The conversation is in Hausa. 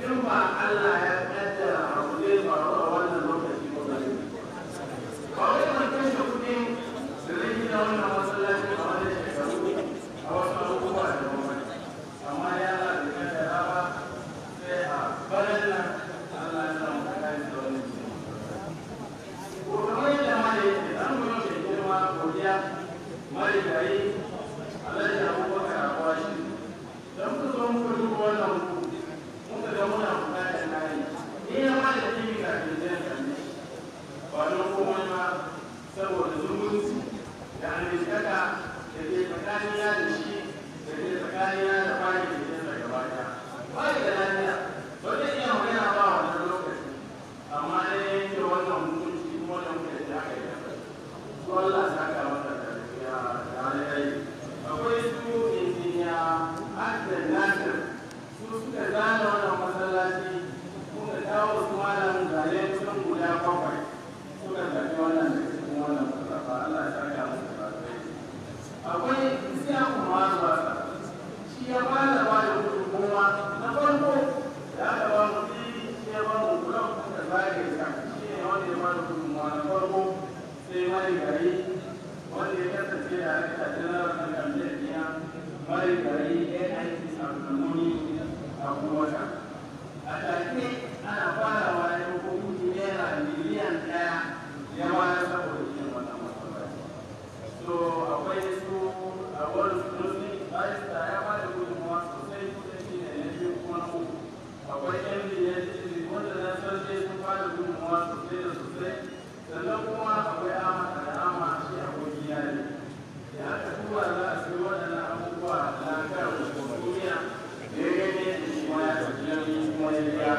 in ba Allah ya kaddara abu zai faru a wannan lokaci ba ba wai mun kashe kuɗi da zai gina wannan masallaci a wannan shekaru a wasu abubuwa da gwamnati amma ya Allah bai kaddara ba sai a bayan nan Allah ya samu kakari da wani ko kamar yadda ma da yake an gudun da girma godiya mari gari Alhaji Abubakar Akwashi don ku zo muku duba wannan muka ga muna bukatar kayan ni na ma da kimi kafin zai kalli ba don komai ba saboda zumunci da amintaka da ke tsakanina da shi da ke tsakanina da bayi da ke tsaye gaba ɗaya bayi da lafiya ba zai iya magana ba wannan lokaci amma ne yanke wannan hukunci kuma da muke da aka yi su Allah saka masa da alheri akwai su injiniya Ahmed Nasir su suka zana wannan masallaci suka kawo su malam zane sun guda 7 suka zaɓi wannan da cikin wannan masallafa Allah ya saka musu da alheri akwai isiya kuma zuwa shi ya fara ba da gudunmuwa na farko da aka ba mu shi ya ba mu kula da zage ka shi ne wanda ya ba da gudunmuwa na farko sai mai gari wanda ya kasance da harka janar na kamfen biya mai gari AIT Abdulmuni Abubakar a take ana farawa ya ko kudi naira miliyan 1 ya bayar saboda yin wannan masallaci so akwai su a wani sunusi barista ya ba da gudunmuwa sosai kudin shi ne na biyu kuma na uku akwai MD ya ce wanda na sarki sun ba da gudunmuwa sosai da sosai sannan kuma akwai amata da ama shi aboki ya ne da aka duba za a sai waɗannan abubuwa na karin duniya da ya gani da shi ma ya tafi kuma ya